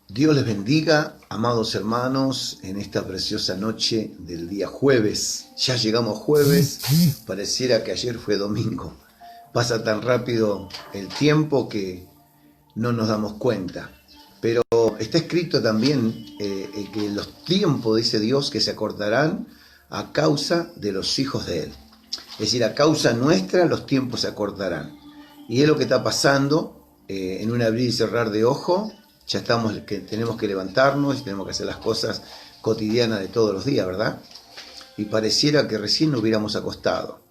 Dios les bendiga, amados hermanos, en esta preciosa noche del día jueves. Ya llegamos jueves, pareciera que ayer fue domingo. Pasa tan rápido el tiempo que no nos damos cuenta. Pero está escrito también que los tiempos, dice Dios, que se acortarán a causa de los hijos de Él. Es decir, a causa nuestra los tiempos se acortarán. Y es lo que está pasando en un abrir y cerrar de ojo. Ya tenemos que levantarnos y tenemos que hacer las cosas cotidianas de todos los días, ¿verdad? Y pareciera que recién nos hubiéramos acostado.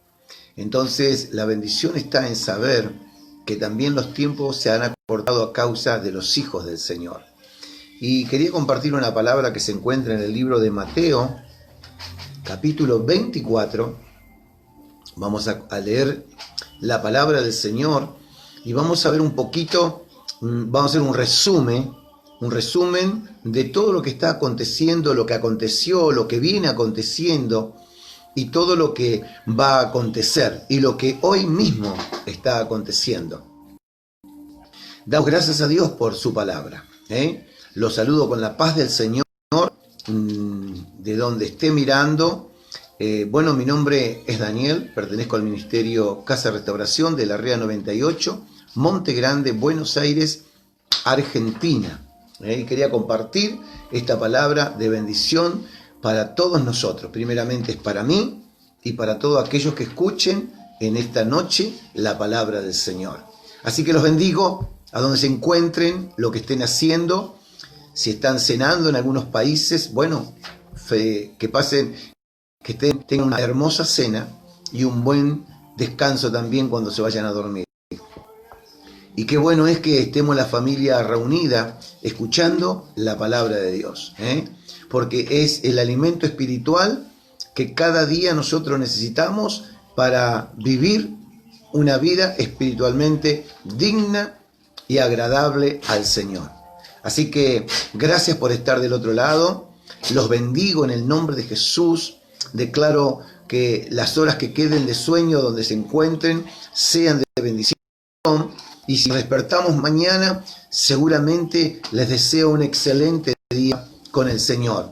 Entonces, la bendición está en saber que también los tiempos se han acortado a causa de los hijos del Señor. Y quería compartir una palabra que se encuentra en el libro de Mateo, capítulo 24. Vamos a leer la palabra del Señor y vamos a ver un poquito. Vamos a hacer un resumen de todo lo que está aconteciendo, lo que aconteció, lo que viene aconteciendo y todo lo que va a acontecer y lo que hoy mismo está aconteciendo. Damos gracias a Dios por su palabra. Los saludo con la paz del Señor, de donde esté mirando. Mi nombre es Daniel, pertenezco al Ministerio Casa Restauración de la REA 98, Monte Grande, Buenos Aires, Argentina. Y quería compartir esta palabra de bendición para todos nosotros. Primeramente es para mí y para todos aquellos que escuchen en esta noche la palabra del Señor. Así que los bendigo a donde se encuentren, lo que estén haciendo. Si están cenando en algunos países, que pasen, tengan una hermosa cena y un buen descanso también cuando se vayan a dormir. Y qué bueno es que estemos la familia reunida escuchando la palabra de Dios, porque es el alimento espiritual que cada día nosotros necesitamos para vivir una vida espiritualmente digna y agradable al Señor. Así que gracias por estar del otro lado, los bendigo en el nombre de Jesús, declaro que las horas que queden de sueño donde se encuentren sean de bendición. Y si nos despertamos mañana, seguramente les deseo un excelente día con el Señor.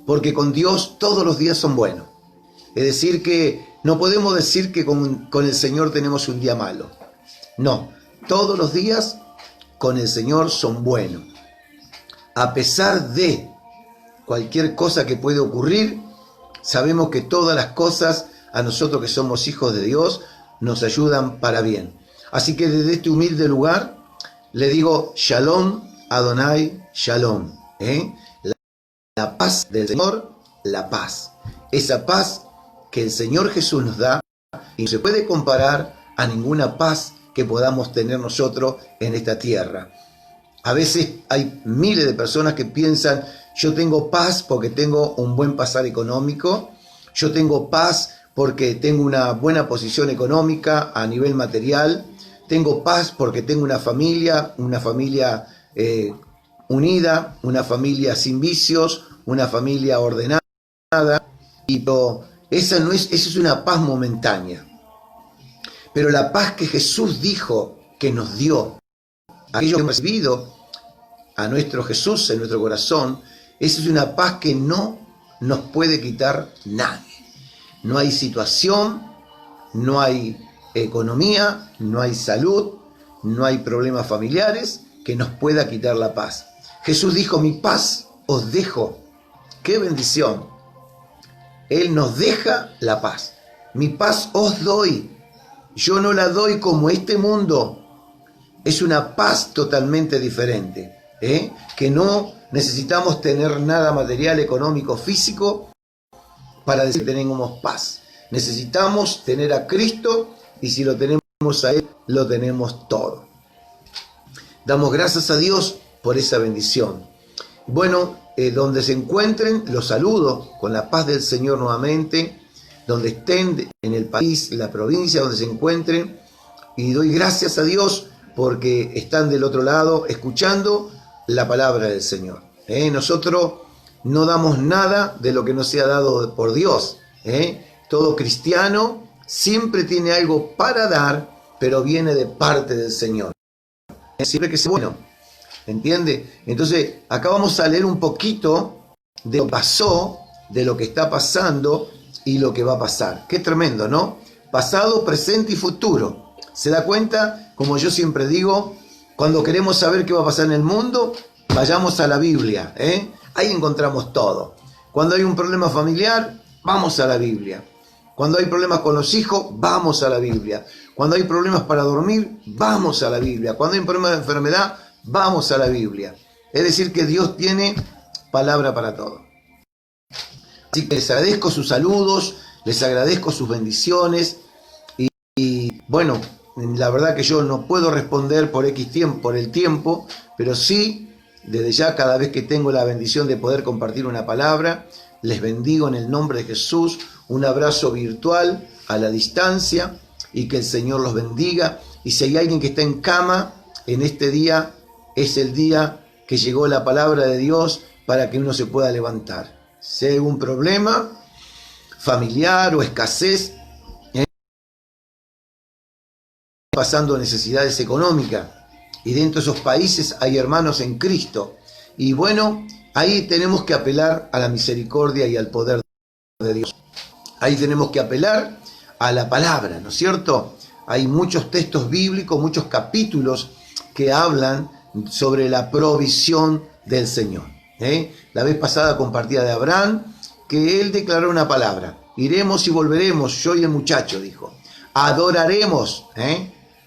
Porque con Dios todos los días son buenos. Es decir, que no podemos decir que con el Señor tenemos un día malo. No, todos los días con el Señor son buenos. A pesar de cualquier cosa que puede ocurrir, sabemos que todas las cosas a nosotros que somos hijos de Dios nos ayudan para bien. Así que desde este humilde lugar le digo Shalom Adonai Shalom. La paz del Señor, la paz. Esa paz que el Señor Jesús nos da y no se puede comparar a ninguna paz que podamos tener nosotros en esta tierra. A veces hay miles de personas que piensan, yo tengo paz porque tengo un buen pasar económico, yo tengo paz porque tengo una buena posición económica a nivel material, tengo paz porque tengo una familia unida, una familia sin vicios, una familia ordenada, esa es una paz momentánea. Pero la paz que Jesús dijo que nos dio, aquellos que hemos recibido a nuestro Jesús en nuestro corazón, esa es una paz que no nos puede quitar nadie. No hay situación, no hay economía, no hay salud, no hay problemas familiares que nos pueda quitar la paz. Jesús dijo, mi paz os dejo. ¡Qué bendición! Él nos deja la paz. Mi paz os doy. Yo no la doy como este mundo. Es una paz totalmente diferente, que no necesitamos tener nada material, económico, físico para decir que tenemos paz. Necesitamos tener a Cristo y si lo tenemos a Él, lo tenemos todo. Damos gracias a Dios por esa bendición. Donde se encuentren, los saludo con la paz del Señor nuevamente, donde estén en el país, la provincia donde se encuentren, y doy gracias a Dios porque están del otro lado escuchando la palabra del Señor. Nosotros no damos nada de lo que no sea dado por Dios. Todo cristiano siempre tiene algo para dar, pero viene de parte del Señor. Siempre que sea bueno. ¿Entiende? Entonces, acá vamos a leer un poquito de lo que pasó, de lo que está pasando y lo que va a pasar. Qué tremendo, ¿no? Pasado, presente y futuro. ¿Se da cuenta? Como yo siempre digo, cuando queremos saber qué va a pasar en el mundo, vayamos a la Biblia, ¿eh? Ahí encontramos todo. Cuando hay un problema familiar, vamos a la Biblia. Cuando hay problemas con los hijos, vamos a la Biblia. Cuando hay problemas para dormir, vamos a la Biblia. Cuando hay un problema de enfermedad, vamos a la Biblia. Es decir, que Dios tiene palabra para todo. Así que les agradezco sus saludos, les agradezco sus bendiciones. Y bueno, la verdad que yo no puedo responder por X tiempo, por el tiempo, pero sí, desde ya, cada vez que tengo la bendición de poder compartir una palabra, les bendigo en el nombre de Jesús. Un abrazo virtual a la distancia y que el Señor los bendiga. Y si hay alguien que está en cama, en este día es el día que llegó la palabra de Dios para que uno se pueda levantar. Si hay algún problema familiar o escasez, pasando necesidades económicas, y dentro de esos países hay hermanos en Cristo. Y bueno, ahí tenemos que apelar a la misericordia y al poder de Dios. Ahí tenemos que apelar a la palabra, ¿no es cierto? Hay muchos textos bíblicos, muchos capítulos que hablan sobre la provisión del Señor. La vez pasada compartía de Abraham, que él declaró una palabra: iremos y volveremos, yo y el muchacho, dijo. Adoraremos,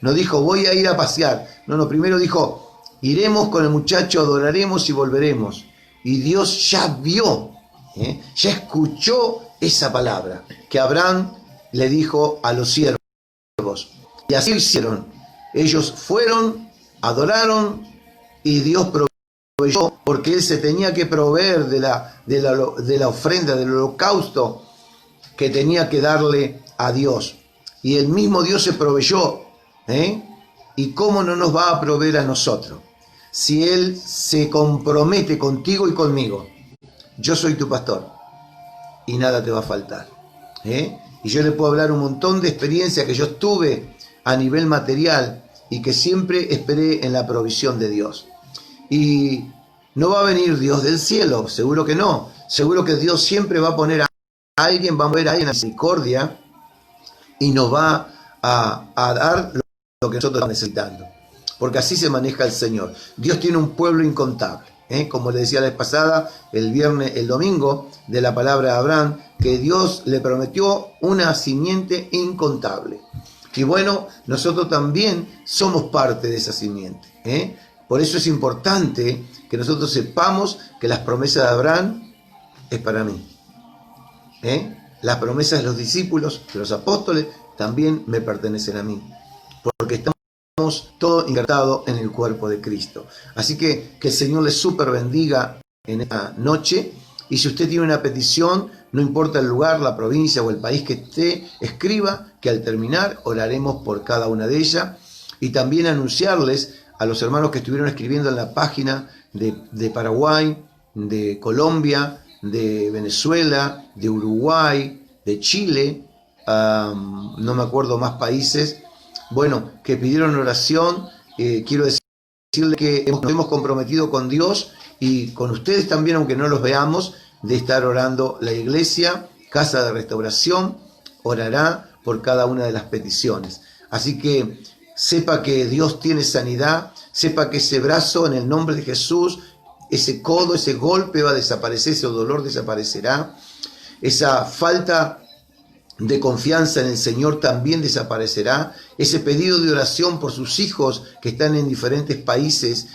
no dijo voy a ir a pasear. No, primero dijo iremos con el muchacho, adoraremos y volveremos. Y Dios ya vio, ya escuchó esa palabra que Abraham le dijo a los siervos. Y así lo hicieron. Ellos fueron, adoraron y Dios proveyó, porque él se tenía que proveer de la ofrenda, del holocausto que tenía que darle a Dios. Y el mismo Dios se proveyó. ¿Y cómo no nos va a proveer a nosotros? Si Él se compromete contigo y conmigo. Yo soy tu pastor y nada te va a faltar. Y yo le puedo hablar un montón de experiencias que yo tuve a nivel material y que siempre esperé en la provisión de Dios. Y no va a venir Dios del cielo, seguro que no. Seguro que Dios siempre va a poner a alguien, va a ver a alguien en misericordia y nos va a dar lo que nosotros estamos necesitando. Porque así se maneja el Señor. Dios tiene un pueblo incontable. Como le decía la vez pasada, el domingo, de la palabra de Abraham, que Dios le prometió una simiente incontable. Y bueno, nosotros también somos parte de esa simiente. Por eso es importante que nosotros sepamos que las promesas de Abraham es para mí. Las promesas de los discípulos, de los apóstoles, también me pertenecen a mí. Porque estamos todos injertados en el cuerpo de Cristo. Así que el Señor les súper bendiga en esta noche. Y si usted tiene una petición, no importa el lugar, la provincia o el país que esté, escriba, que al terminar oraremos por cada una de ellas. Y también anunciarles a los hermanos que estuvieron escribiendo en la página de Paraguay, de Colombia, de Venezuela, de Uruguay, de Chile, no me acuerdo más países, bueno, que pidieron oración. Quiero decirle que nos hemos comprometido con Dios y con ustedes también, aunque no los veamos, de estar orando. La iglesia, Casa de Restauración, orará por cada una de las peticiones. Así que sepa que Dios tiene sanidad, sepa que ese brazo en el nombre de Jesús, ese codo, ese golpe va a desaparecer, ese dolor desaparecerá, esa falta de confianza en el Señor también desaparecerá, ese pedido de oración por sus hijos que están en diferentes países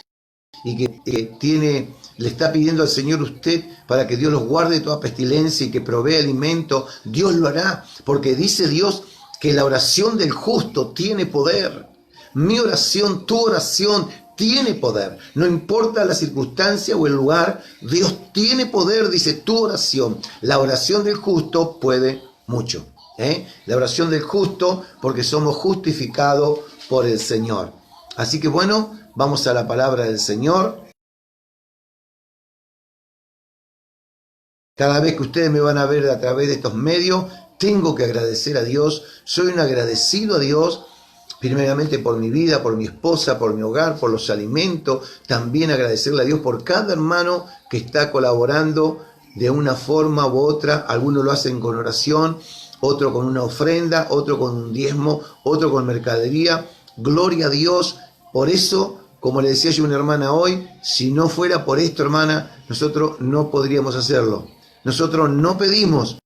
y que le está pidiendo al Señor usted para que Dios los guarde de toda pestilencia y que provea alimento, Dios lo hará, porque dice Dios que la oración del justo tiene poder. Mi oración, tu oración tiene poder. No importa la circunstancia o el lugar, Dios tiene poder, dice tu oración. La oración del justo puede mucho. La oración del justo, porque somos justificados por el Señor. Así que bueno, vamos a la palabra del Señor. Cada vez que ustedes me van a ver a través de estos medios, tengo que agradecer a Dios. Soy un agradecido a Dios, primeramente por mi vida, por mi esposa, por mi hogar, por los alimentos, también agradecerle a Dios por cada hermano que está colaborando de una forma u otra. Algunos lo hacen con oración, otro con una ofrenda, otro con un diezmo, otro con mercadería. Gloria a Dios. Por eso, como le decía yo a una hermana hoy, si no fuera por esto, hermana, nosotros no podríamos hacerlo. Nosotros no pedimos,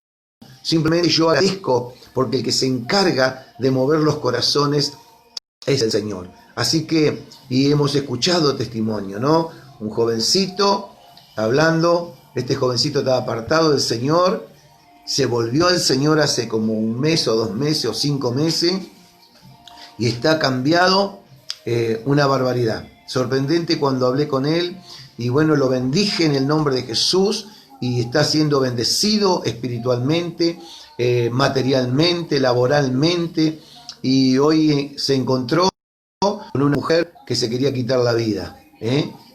simplemente yo agradezco, porque el que se encarga de mover los corazones es el Señor. Así que, y hemos escuchado testimonio, ¿no? Un jovencito hablando, este jovencito estaba apartado del Señor, se volvió al Señor hace como 1 mes o 2 meses o 5 meses y está cambiado una barbaridad. Sorprendente cuando hablé con él y bueno, lo bendije en el nombre de Jesús y está siendo bendecido espiritualmente, materialmente, laboralmente, y hoy se encontró con una mujer que se quería quitar la vida,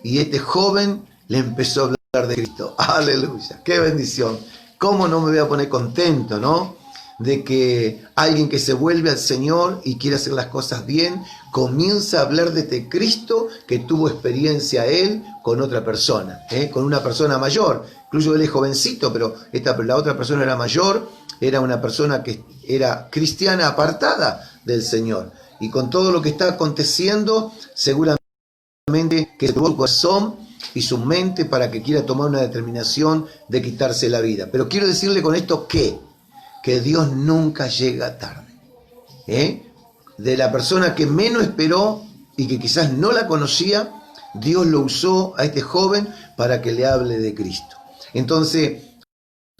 y este joven le empezó a hablar de Cristo. Aleluya, qué bendición. ¿Cómo no me voy a poner contento, no? De que alguien que se vuelve al Señor y quiere hacer las cosas bien, comienza a hablar de este Cristo que tuvo experiencia él con otra persona, con una persona mayor. Incluso él es jovencito, pero la otra persona era mayor, era una persona que era cristiana apartada del Señor. Y con todo lo que está aconteciendo, seguramente que tuvo su corazón y su mente para que quiera tomar una determinación de quitarse la vida. Pero quiero decirle con esto que Dios nunca llega tarde. De la persona que menos esperó y que quizás no la conocía, Dios lo usó a este joven para que le hable de Cristo. Entonces,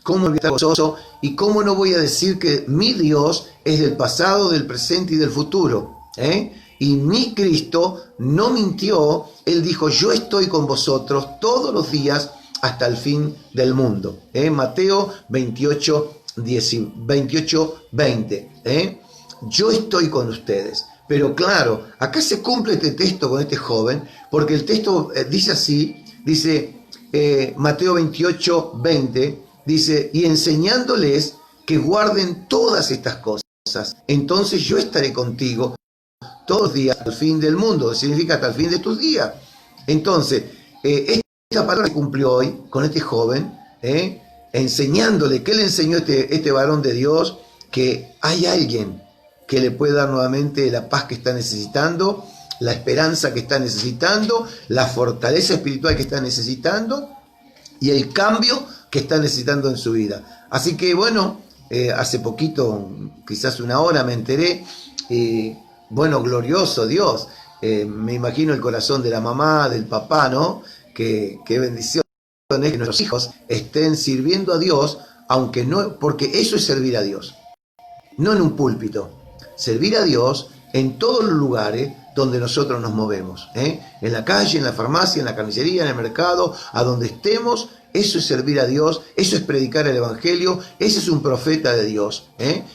¿cómo voy a estar gozoso? ¿Y cómo no voy a decir que mi Dios es del pasado, del presente y del futuro? Y mi Cristo no mintió. Él dijo, yo estoy con vosotros todos los días hasta el fin del mundo. Mateo 28, 20. Yo estoy con ustedes. Pero claro, acá se cumple este texto con este joven, porque el texto dice así, dice Mateo 28, 20, dice, y enseñándoles que guarden todas estas cosas, entonces yo estaré contigo todos los días hasta el fin del mundo, significa hasta el fin de tus días. Entonces, esta palabra se cumplió hoy con este joven, enseñándole, que le enseñó este varón de Dios, que hay alguien que le puede dar nuevamente la paz que está necesitando, la esperanza que está necesitando, la fortaleza espiritual que está necesitando y el cambio que está necesitando en su vida. Así que bueno, hace poquito, quizás 1 hora, me enteré, bueno, glorioso Dios, me imagino el corazón de la mamá, del papá, ¿no? Qué bendición es que nuestros hijos estén sirviendo a Dios, aunque no, porque eso es servir a Dios, no en un púlpito, servir a Dios en todos los lugares donde nosotros nos movemos, en la calle, en la farmacia, en la carnicería, en el mercado, a donde estemos. Eso es servir a Dios, eso es predicar el Evangelio, ese es un profeta de Dios,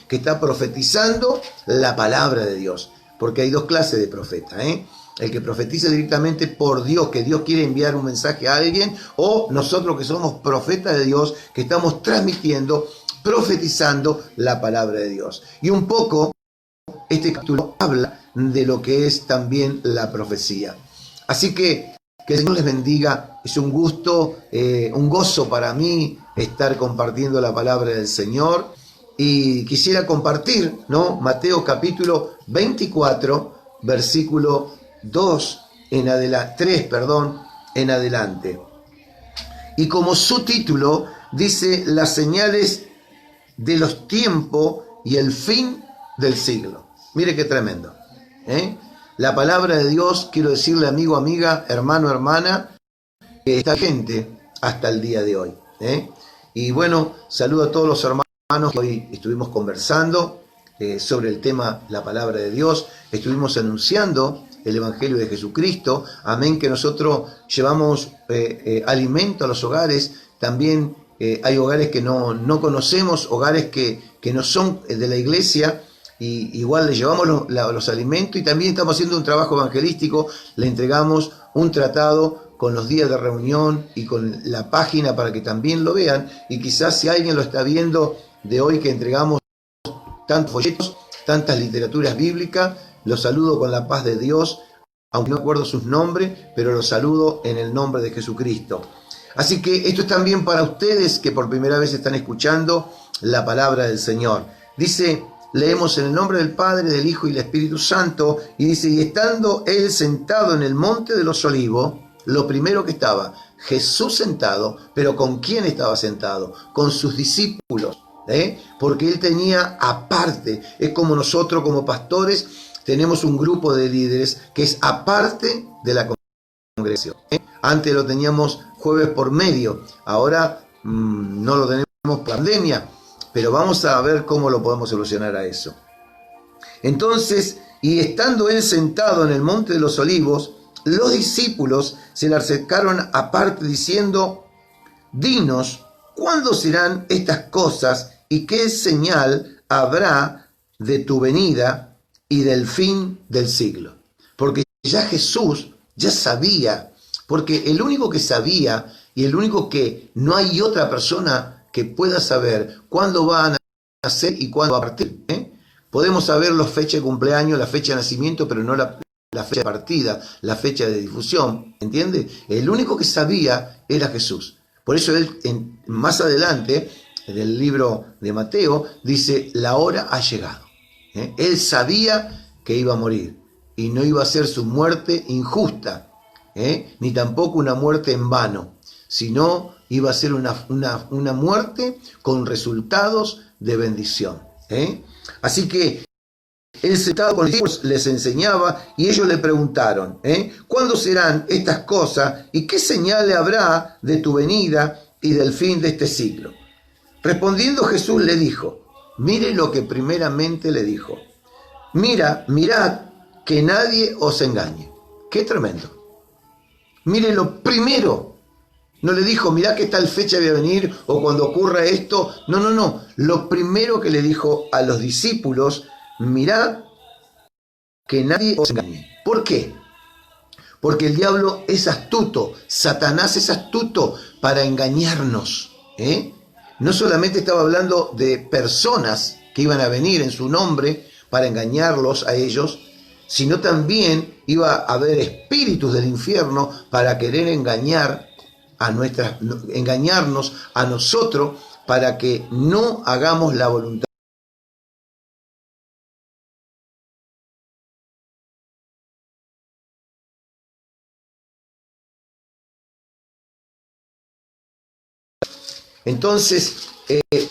que está profetizando la palabra de Dios, porque hay 2 clases de profeta, el que profetiza directamente por Dios, que Dios quiere enviar un mensaje a alguien, o nosotros que somos profetas de Dios, que estamos transmitiendo, profetizando la palabra de Dios. Y un poco este capítulo habla de lo que es también la profecía. Así que el Señor les bendiga. Es un gusto, un gozo para mí estar compartiendo la palabra del Señor. Y quisiera compartir, ¿no? Mateo capítulo 24, versículo 2 en adelante, 3, en adelante. Y como su título dice, las señales de los tiempos y el fin del siglo. Mire qué tremendo. La palabra de Dios, quiero decirle, amigo, amiga, hermano, hermana, que está vigente hasta el día de hoy. Y bueno, saludo a todos los hermanos que hoy estuvimos conversando sobre el tema, la palabra de Dios. Estuvimos anunciando el Evangelio de Jesucristo. Amén, que nosotros llevamos alimento a los hogares. También hay hogares que no conocemos, hogares que no son de la iglesia. Y igual le llevamos los alimentos, y también estamos haciendo un trabajo evangelístico. Le entregamos un tratado con los días de reunión y con la página para que también lo vean. Y quizás si alguien lo está viendo de hoy, que entregamos tantos folletos, tantas literaturas bíblicas, Los saludo con la paz de Dios, aunque no acuerdo sus nombres, pero los saludo en el nombre de Jesucristo. Así que esto es también para ustedes que por primera vez están escuchando la palabra del Señor. Dice, leemos en el nombre del Padre, del Hijo y del Espíritu Santo, y dice, y estando él sentado en el monte de los olivos, lo primero que estaba, Jesús sentado, pero ¿con quién estaba sentado? Con sus discípulos, porque él tenía aparte, es como nosotros como pastores, tenemos un grupo de líderes que es aparte de la congregación. Antes lo teníamos jueves por medio, ahora no lo tenemos por pandemia, pero vamos a ver cómo lo podemos solucionar a eso. Entonces, y estando él sentado en el monte de los olivos, los discípulos se le acercaron aparte diciendo, dinos, ¿cuándo serán estas cosas y qué señal habrá de tu venida y del fin del siglo? Porque ya Jesús ya sabía, porque el único que sabía y el único que no hay otra persona que pueda saber cuándo va a nacer y cuándo va a partir. Podemos saber la fecha de cumpleaños, la fecha de nacimiento, pero no la fecha de partida, la fecha de difusión, ¿entiende? El único que sabía era Jesús. Por eso él, más adelante, en el libro de Mateo, dice, la hora ha llegado. Él sabía que iba a morir y no iba a ser su muerte injusta, ni tampoco una muerte en vano, sino iba a ser una muerte con resultados de bendición. Así que él sentado con los discípulos les enseñaba y ellos le preguntaron, ¿cuándo serán estas cosas y qué señal habrá de tu venida y del fin de este siglo? Respondiendo Jesús le dijo, mire lo que primeramente le dijo, mirad que nadie os engañe. Qué tremendo. Mire lo primero. No le dijo, mirá que tal fecha voy a venir o cuando ocurra esto. No. Lo primero que le dijo a los discípulos, mirad que nadie os engañe. ¿Por qué? Porque el diablo es astuto, Satanás es astuto para engañarnos. No solamente estaba hablando de personas que iban a venir en su nombre para engañarlos a ellos, sino también iba a haber espíritus del infierno para querer engañarnos a nosotros para que no hagamos la voluntad. Entonces,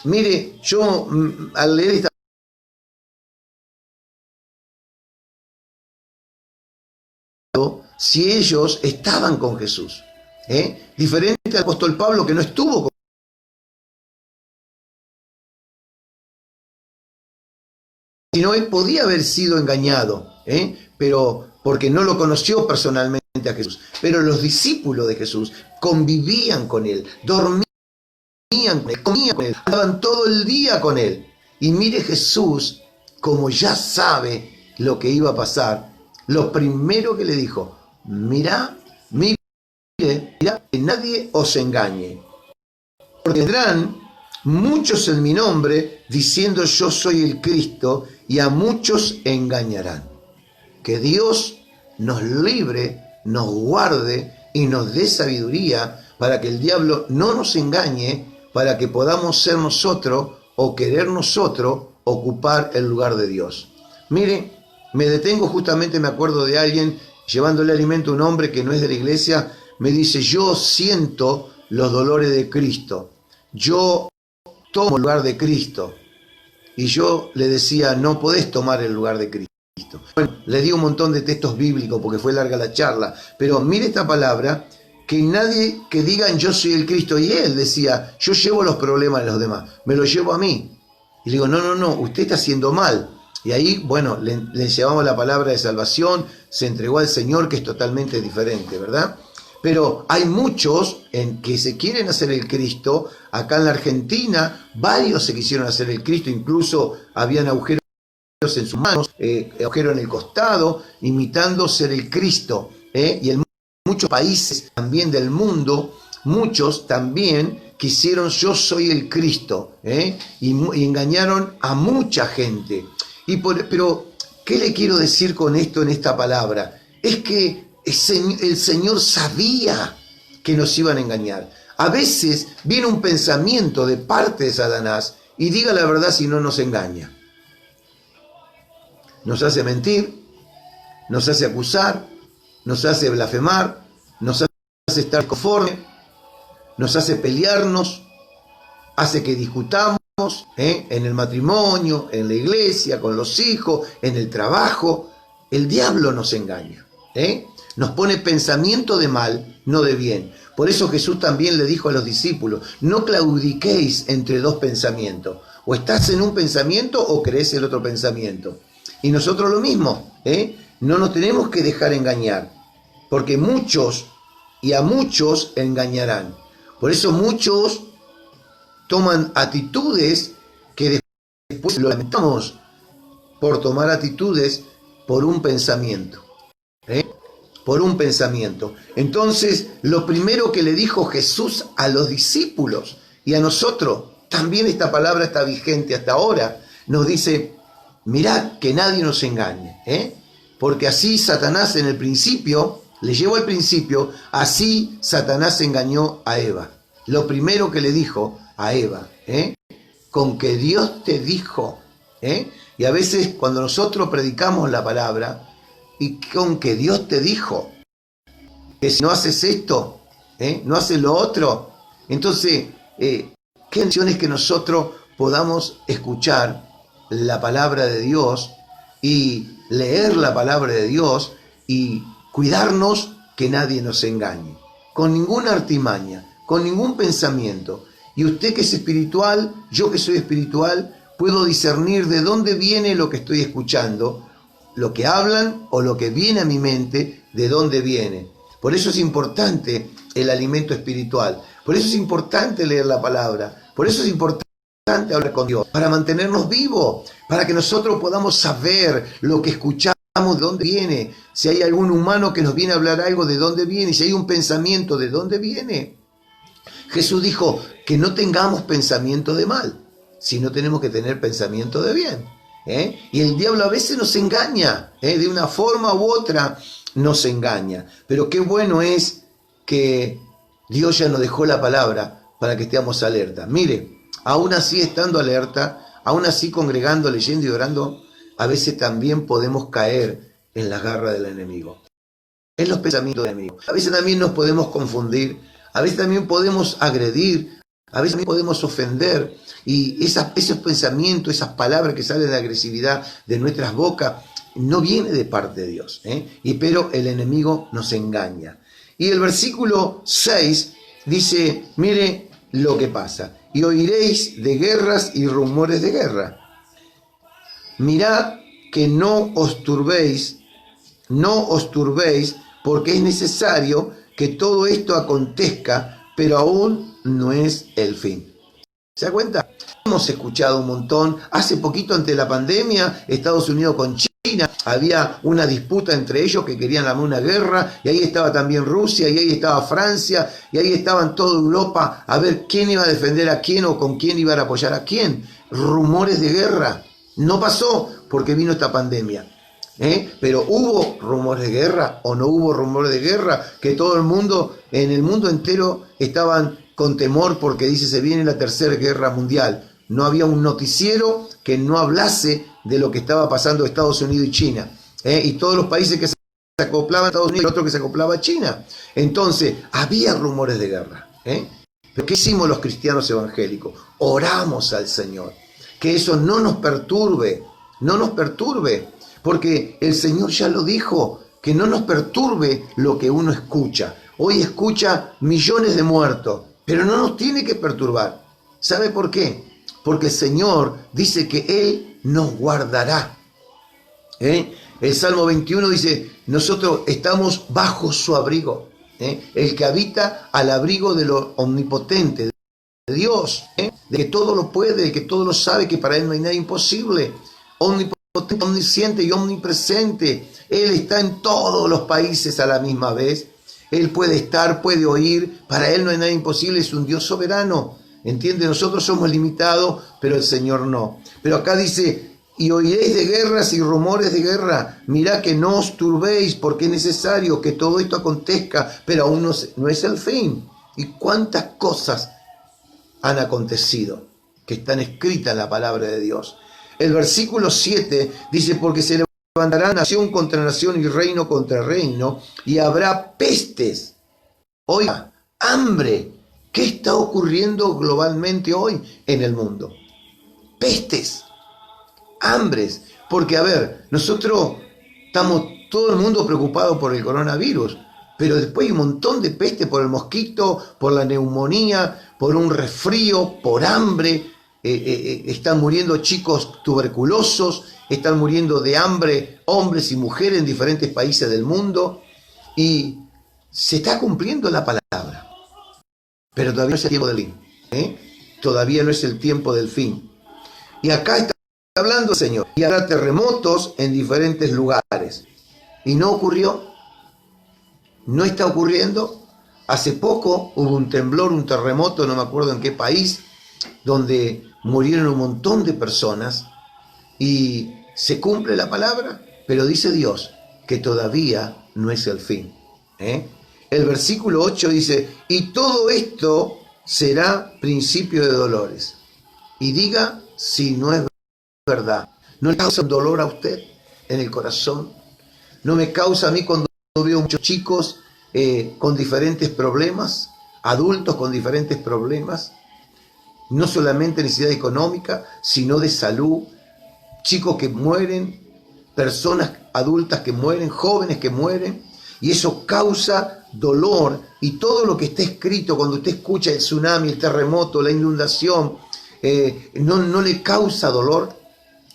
mire, yo al leer esta si ellos estaban con Jesús, diferente al apóstol Pablo que no estuvo con, sino él podía haber sido engañado, pero porque no lo conoció personalmente a Jesús, pero los discípulos de Jesús convivían con él, dormían con él, comían con él, estaban todo el día con él. Y mire Jesús, como ya sabe lo que iba a pasar, lo primero que le dijo, mira que nadie os engañe, porque vendrán muchos en mi nombre diciendo yo soy el Cristo y a muchos engañarán. Que Dios nos libre, nos guarde y nos dé sabiduría para que el diablo no nos engañe, para que podamos ser nosotros o querer nosotros ocupar el lugar de Dios. Mire, me detengo justamente, me acuerdo de alguien llevándole alimento a un hombre que no es de la iglesia, me dice, yo siento los dolores de Cristo, yo tomo el lugar de Cristo. Y yo le decía, no podés tomar el lugar de Cristo. Bueno, le di un montón de textos bíblicos porque fue larga la charla, pero mire esta palabra, que nadie que digan yo soy el Cristo, y él decía, yo llevo los problemas de los demás, me los llevo a mí. Y le digo, no, usted está haciendo mal. Y ahí, bueno, le llevamos la palabra de salvación, se entregó al Señor, que es totalmente diferente, ¿verdad? Pero hay muchos que se quieren hacer el Cristo. Acá en la Argentina, varios se quisieron hacer el Cristo, incluso habían agujeros en sus manos, agujero en el costado, imitando ser el Cristo. Y en muchos países también del mundo, muchos también quisieron yo soy el Cristo, y engañaron a mucha gente. Pero ¿Qué le quiero decir con esto en esta palabra? Es que el Señor sabía que nos iban a engañar. A veces viene un pensamiento de parte de Satanás y diga la verdad si no nos engaña. Nos hace mentir, nos hace acusar, nos hace blasfemar, nos hace estar conforme, nos hace pelearnos, hace que discutamos en el matrimonio, en la iglesia, con los hijos, en el trabajo. El diablo nos engaña, nos pone pensamiento de mal, no de bien. Por eso Jesús también le dijo a los discípulos, no claudiquéis entre dos pensamientos. O estás en un pensamiento o crees el otro pensamiento. Y nosotros lo mismo, no nos tenemos que dejar engañar, porque muchos y a muchos engañarán. Por eso muchos toman actitudes que después lo lamentamos por tomar actitudes por un pensamiento. Por un pensamiento. Entonces, lo primero que le dijo Jesús a los discípulos y a nosotros, también esta palabra está vigente hasta ahora, nos dice, mirad que nadie nos engañe, porque así Satanás en el principio, le llevó al principio, así Satanás engañó a Eva. Lo primero que le dijo a Eva, con que Dios te dijo, y a veces cuando nosotros predicamos la palabra, y con que Dios te dijo, que si no haces esto, no haces lo otro, entonces, qué bendición es que nosotros podamos escuchar la palabra de Dios y leer la palabra de Dios y cuidarnos que nadie nos engañe, con ninguna artimaña, con ningún pensamiento. Y usted que es espiritual, yo que soy espiritual, puedo discernir de dónde viene lo que estoy escuchando, lo que hablan o lo que viene a mi mente, de dónde viene. Por eso es importante el alimento espiritual, por eso es importante leer la palabra, por eso es importante hablar con Dios, para mantenernos vivos, para que nosotros podamos saber lo que escuchamos, de dónde viene, si hay algún humano que nos viene a hablar algo, de dónde viene, si hay un pensamiento, de dónde viene. Jesús dijo que no tengamos pensamiento de mal, sino tenemos que tener pensamiento de bien. Y el diablo a veces nos engaña, de una forma u otra nos engaña. Pero qué bueno es que Dios ya nos dejó la palabra para que estemos alerta. Mire, aún así estando alerta, aún así congregando, leyendo y orando, a veces también podemos caer en las garras del enemigo, en los pensamientos del enemigo. A veces también nos podemos confundir, a veces también podemos agredir, a veces también podemos ofender. Y esos pensamientos, esas palabras que salen de agresividad de nuestras bocas, no viene de parte de Dios. Pero el enemigo nos engaña. Y el versículo 6 dice, mire lo que pasa. Y oiréis de guerras y rumores de guerra. Mirad que no os turbéis, porque es necesario que todo esto acontezca, pero aún no es el fin. ¿Se da cuenta? Hemos escuchado un montón. Hace poquito, ante la pandemia, Estados Unidos con China, había una disputa entre ellos que querían armar una guerra, y ahí estaba también Rusia, y ahí estaba Francia, y ahí estaban toda Europa a ver quién iba a defender a quién o con quién iban a apoyar a quién. Rumores de guerra. No pasó porque vino esta pandemia. Pero ¿hubo rumores de guerra o no hubo rumores de guerra? Que todo el mundo, en el mundo entero, estaban con temor porque dice se viene la tercera guerra mundial. No había un noticiero que no hablase de lo que estaba pasando en Estados Unidos y China. Y todos los países que se acoplaban a Estados Unidos y el otro que se acoplaba a China. Entonces, había rumores de guerra. ¿Pero qué hicimos los cristianos evangélicos? Oramos al Señor. Que eso no nos perturbe, porque el Señor ya lo dijo, que no nos perturbe lo que uno escucha. Hoy escucha millones de muertos, pero no nos tiene que perturbar. ¿Sabe por qué? Porque el Señor dice que Él nos guardará. El Salmo 21 dice, nosotros estamos bajo su abrigo. El que habita al abrigo de lo omnipotente, de Dios, de que todo lo puede, de que todo lo sabe, que para Él no hay nada imposible. Omnipotente, omnisciente y omnipresente. Él está en todos los países a la misma vez. Él puede estar, puede oír. Para Él no hay nada imposible, es un Dios soberano. ¿Entiende? Nosotros somos limitados, pero el Señor no. Pero acá dice y oiréis de guerras y rumores de guerra. Mirad que no os turbéis, porque es necesario que todo esto acontezca, pero aún no es el fin. ¿Y cuántas cosas han acontecido que están escritas en la palabra de Dios? El versículo 7 dice, porque se levantará nación contra nación y reino contra reino, y habrá pestes. Oiga, hambre. ¿Qué está ocurriendo globalmente hoy en el mundo? Pestes, hambres. Porque, a ver, nosotros estamos todo el mundo preocupado por el coronavirus, pero después hay un montón de peste por el mosquito, por la neumonía, por un resfrío, por hambre. Están muriendo chicos tuberculosos, están muriendo de hambre hombres y mujeres en diferentes países del mundo, y se está cumpliendo la palabra. Pero todavía no es el tiempo del fin. Todavía no es el tiempo del fin. Y acá está hablando el Señor. Y habrá terremotos en diferentes lugares. ¿Y no ocurrió? ¿No está ocurriendo? Hace poco hubo un temblor, un terremoto, no me acuerdo en qué país, donde murieron un montón de personas. Y se cumple la palabra, pero dice Dios que todavía no es el fin. El versículo 8 dice, y todo esto será principio de dolores. Y diga si no es verdad. ¿No le causa dolor a usted en el corazón? ¿No me causa a mí cuando veo muchos chicos con diferentes problemas, adultos con diferentes problemas? No solamente necesidad económica, sino de salud, chicos que mueren, personas adultas que mueren, jóvenes que mueren, y eso causa dolor. Y todo lo que está escrito, cuando usted escucha el tsunami, el terremoto, la inundación, no le causa dolor.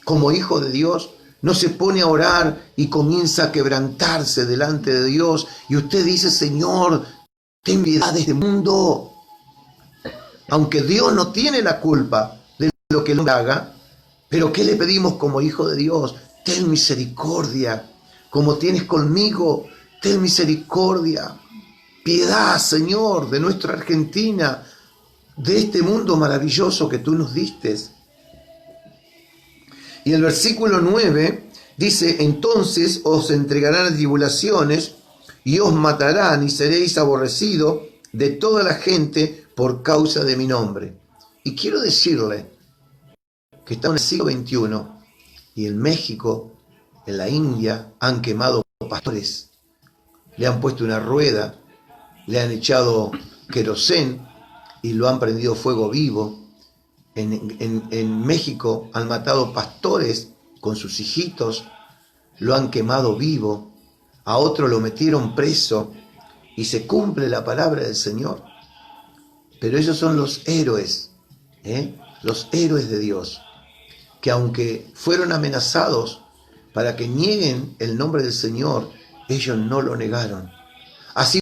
Como hijo de Dios, no se pone a orar y comienza a quebrantarse delante de Dios, y usted dice, Señor, ten piedad de este mundo. Aunque Dios no tiene la culpa de lo que el hombre haga, pero ¿qué le pedimos como hijo de Dios? Ten misericordia, como tienes conmigo, ten misericordia. Piedad, Señor, de nuestra Argentina, de este mundo maravilloso que tú nos diste. Y el versículo 9 dice, entonces os entregarán a tribulaciones y os matarán y seréis aborrecidos de toda la gente por causa de mi nombre. Y quiero decirle que estamos en el siglo XXI y en México, en la India, han quemado pastores, le han puesto una rueda, le han echado querosén y lo han prendido fuego vivo. En México han matado pastores con sus hijitos, lo han quemado vivo, a otro lo metieron preso, y se cumple la palabra del Señor. Pero ellos son los héroes, los héroes de Dios, que aunque fueron amenazados para que nieguen el nombre del Señor, ellos no lo negaron. Así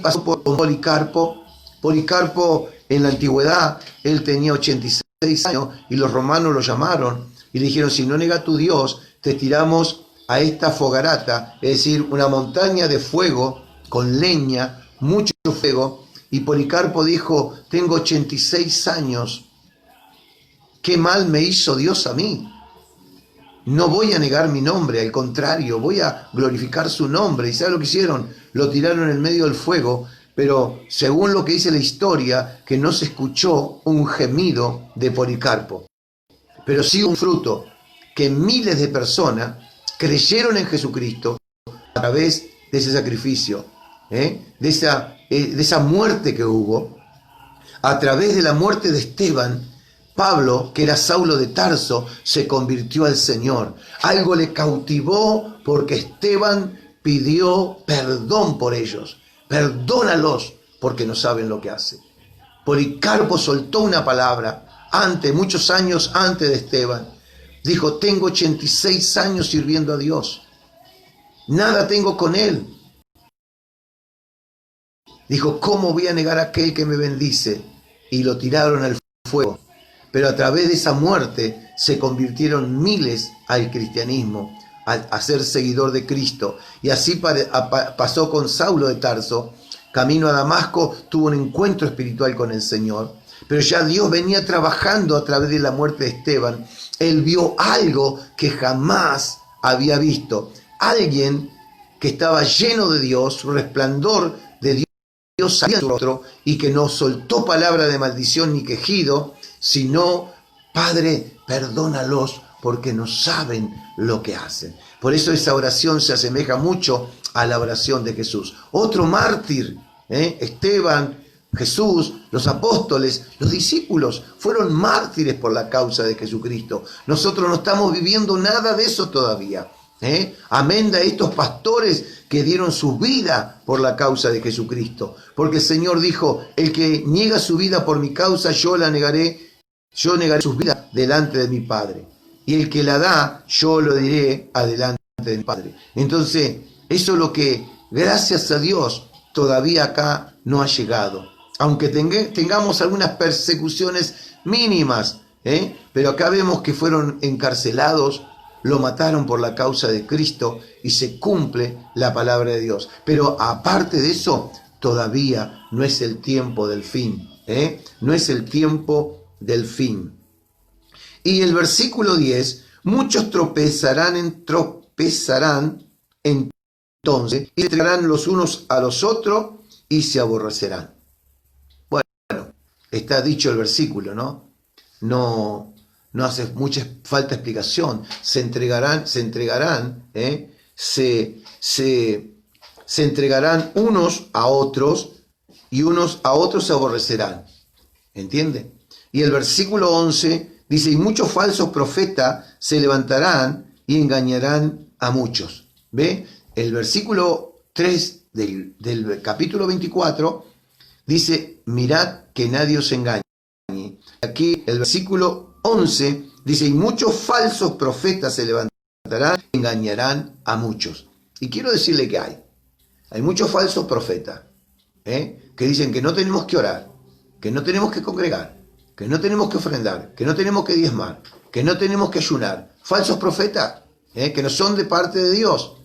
pasó con Policarpo. Policarpo en la antigüedad, él tenía 86 años y los romanos lo llamaron y le dijeron, si no nega tu Dios, te tiramos a esta fogarata, es decir, una montaña de fuego con leña, mucho fuego. Y Policarpo dijo, tengo 86 años, ¿qué mal me hizo Dios a mí? No voy a negar mi nombre, al contrario, voy a glorificar su nombre. ¿Y sabe lo que hicieron? Lo tiraron en medio del fuego, pero según lo que dice la historia, que no se escuchó un gemido de Policarpo, pero sí un fruto, que miles de personas creyeron en Jesucristo a través de ese sacrificio, de esa muerte que hubo. A través de la muerte de Esteban, Pablo, que era Saulo de Tarso, se convirtió al Señor. Algo le cautivó porque Esteban pidió perdón por ellos. Perdónalos porque no saben lo que hacen. Policarpo soltó una palabra muchos años antes de Esteban. Dijo, tengo 86 años sirviendo a Dios. Nada tengo con él. Dijo, ¿cómo voy a negar a aquel que me bendice? Y lo tiraron al fuego. Pero a través de esa muerte se convirtieron miles al cristianismo, a ser seguidor de Cristo. Y así pasó con Saulo de Tarso. Camino a Damasco tuvo un encuentro espiritual con el Señor. Pero ya Dios venía trabajando a través de la muerte de Esteban Él vio algo que jamás había visto. Alguien que estaba lleno de Dios, su resplandor de Dios salía en su rostro y que no soltó palabra de maldición ni quejido, sino, Padre, perdónalos porque no saben lo que hacen. Por eso esa oración se asemeja mucho a la oración de Jesús. Otro mártir, Esteban, Jesús, los apóstoles, los discípulos fueron mártires por la causa de Jesucristo. Nosotros no estamos viviendo nada de eso todavía. Amén de estos pastores que dieron su vida por la causa de Jesucristo. Porque el Señor dijo, el que niega su vida por mi causa, yo negaré su vida delante de mi Padre. Y el que la da, yo lo diré adelante de mi Padre. Entonces, eso es lo que, gracias a Dios, todavía acá no ha llegado. Aunque tengamos algunas persecuciones mínimas, pero acá vemos que fueron encarcelados, lo mataron por la causa de Cristo y se cumple la palabra de Dios. Pero aparte de eso, todavía no es el tiempo del fin. No es el tiempo del fin. Y el versículo 10, muchos tropezarán entonces y se entregarán los unos a los otros y se aborrecerán. Bueno, está dicho el versículo, ¿no? No hace mucha falta explicación. Se entregarán, se entregarán unos a otros y unos a otros se aborrecerán. ¿Entiende? Y el versículo 11 dice, y muchos falsos profetas se levantarán y engañarán a muchos. ¿Ve? El versículo 3 del capítulo 24 dice, mirad que nadie os engañe. Aquí el versículo 11 dice, y muchos falsos profetas se levantarán y engañarán a muchos. Y quiero decirle que hay muchos falsos profetas que dicen que no tenemos que orar, que no tenemos que congregar, que no tenemos que ofrendar, que no tenemos que diezmar, que no tenemos que ayunar. Falsos profetas que no son de parte de Dios.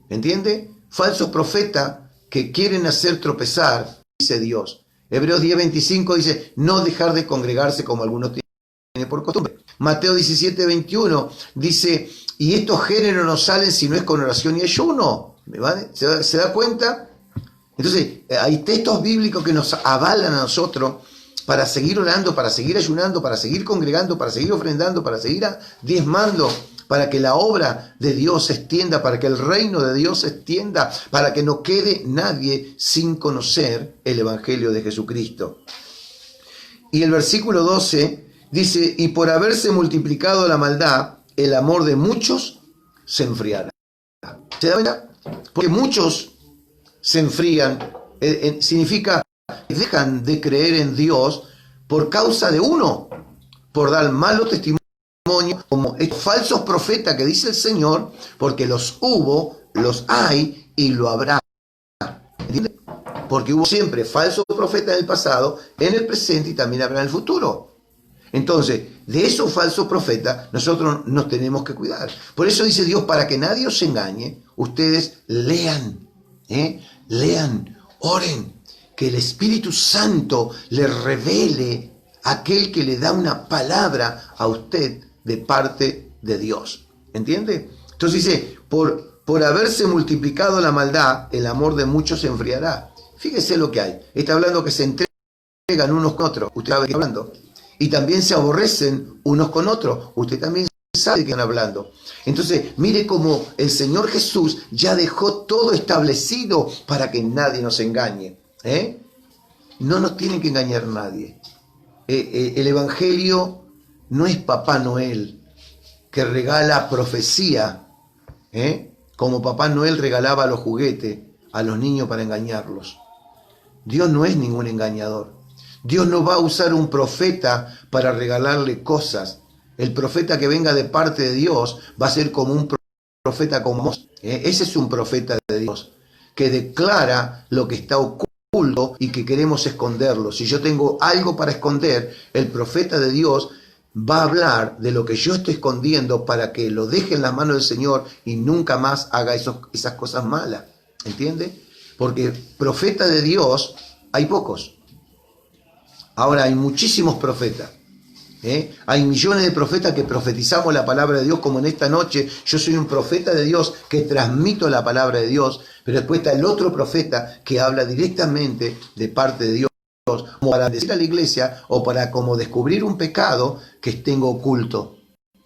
¿Entiende? Falsos profetas que quieren hacer tropezar, dice Dios. Hebreos 10:25 dice, no dejar de congregarse como algunos tienen por costumbre. Mateo 17:21 dice, y estos géneros no salen si no es con oración y ayuno. ¿Vale? ¿Se da cuenta? Entonces, hay textos bíblicos que nos avalan a nosotros para seguir orando, para seguir ayunando, para seguir congregando, para seguir ofrendando, para seguir diezmando, para que la obra de Dios se extienda, para que el reino de Dios se extienda, para que no quede nadie sin conocer el Evangelio de Jesucristo. Y el versículo 12 dice, y por haberse multiplicado la maldad, el amor de muchos se enfriará. ¿Se da cuenta? Porque muchos se enfrían, significa que dejan de creer en Dios por causa de uno, por dar malo testimonio, como estos falsos profetas que dice el Señor, porque los hubo, los hay y lo habrá. ¿Entiendes? Porque hubo siempre falsos profetas en el pasado, en el presente y también habrá en el futuro. Entonces, de esos falsos profetas nosotros nos tenemos que cuidar. Por eso dice Dios, para que nadie os engañe, ustedes lean, oren, que el Espíritu Santo le revele a aquel que le da una palabra a usted de parte de Dios. ¿Entiende? Entonces dice, por haberse multiplicado la maldad, el amor de muchos se enfriará. Fíjese lo que hay. Está hablando que se entregan unos con otros. Usted sabe de qué está hablando. Y también se aborrecen unos con otros. Usted también sabe de qué están hablando. Entonces, mire cómo el Señor Jesús ya dejó todo establecido para que nadie nos engañe. No nos tiene que engañar nadie. El Evangelio no es Papá Noel que regala profecía, como Papá Noel regalaba los juguetes a los niños para engañarlos. Dios no es ningún engañador. Dios no va a usar un profeta para regalarle cosas. El profeta que venga de parte de Dios va a ser como un profeta como vos. Ese es un profeta de Dios que declara lo que está oculto y que queremos esconderlo. Si yo tengo algo para esconder, el profeta de Dios va a hablar de lo que yo estoy escondiendo para que lo deje en las manos del Señor y nunca más haga esas cosas malas. ¿Entiende? Porque profeta de Dios hay pocos. Ahora hay muchísimos profetas. Hay millones de profetas que profetizamos la palabra de Dios, como en esta noche. Yo soy un profeta de Dios que transmito la palabra de Dios, pero después está el otro profeta que habla directamente de parte de Dios, como para decir a la iglesia o para como descubrir un pecado que tengo oculto.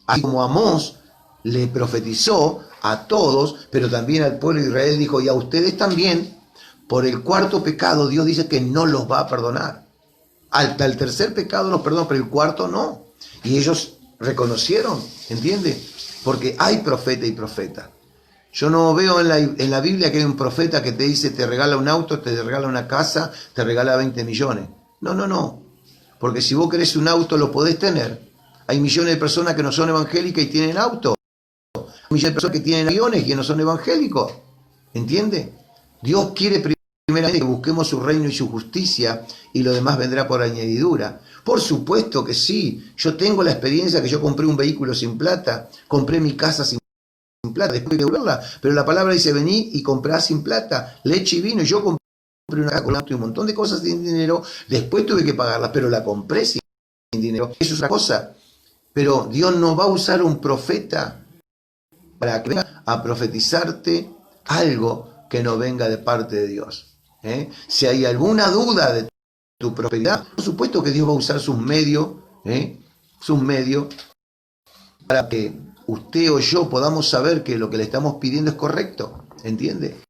Así como Amós le profetizó a todos, pero también al pueblo de Israel dijo, y a ustedes también, por el cuarto pecado Dios dice que no los va a perdonar. Hasta el tercer pecado los perdonó, pero el cuarto no. Y ellos reconocieron, ¿entiende? Porque hay profeta y profeta. Yo no veo en la Biblia que hay un profeta que te dice, te regala un auto, te regala una casa, te regala 20 millones. No. Porque si vos querés un auto, lo podés tener. Hay millones de personas que no son evangélicas y tienen auto. Hay millones de personas que tienen aviones y no son evangélicos. ¿Entiende? Dios quiere primeramente que busquemos su reino y su justicia, y lo demás vendrá por añadidura. Por supuesto que sí. Yo tengo la experiencia que yo compré un vehículo sin plata, compré mi casa sin plata, después de devolverla, pero la palabra dice, vení y comprá sin plata, leche y vino, y yo compré una casa con auto y un montón de cosas sin dinero, después tuve que pagarlas, pero la compré sin dinero. Eso es una cosa. Pero Dios no va a usar un profeta para que venga a profetizarte algo que no venga de parte de Dios. Si hay alguna duda de tu prosperidad, por supuesto que Dios va a usar sus medios para que usted o yo podamos saber que lo que le estamos pidiendo es correcto, ¿entiende?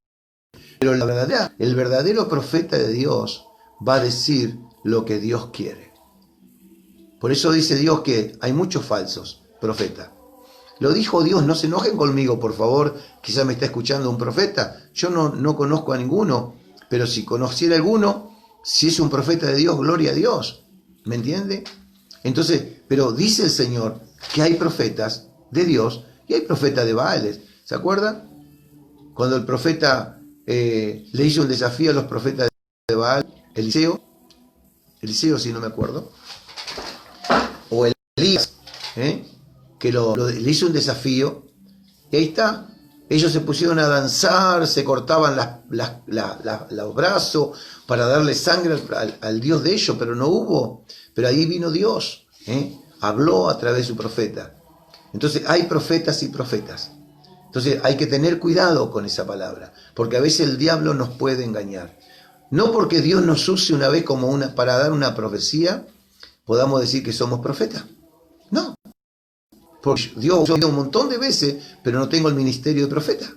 Pero el verdadero profeta de Dios va a decir lo que Dios quiere. Por eso dice Dios que hay muchos falsos profetas. Lo dijo Dios, no se enojen conmigo, por favor, quizás me está escuchando un profeta. Yo no conozco a ninguno, pero si conociera alguno, si es un profeta de Dios, gloria a Dios. ¿Me entiende? Entonces, pero dice el Señor que hay profetas de Dios y hay profetas de Baales. ¿Se acuerdan? Cuando el profeta le hizo un desafío a los profetas de Baal, Eliseo si no me acuerdo, o Elías, que le hizo un desafío, y ahí está. Ellos se pusieron a danzar, se cortaban los brazos para darle sangre al Dios de ellos, pero no hubo. Pero ahí vino Dios, habló a través de su profeta. Entonces hay profetas y profetas. Entonces hay que tener cuidado con esa palabra, porque a veces el diablo nos puede engañar. No porque Dios nos use una vez para dar una profecía, podamos decir que somos profetas. No. Porque Dios usó un montón de veces, pero no tengo el ministerio de profeta.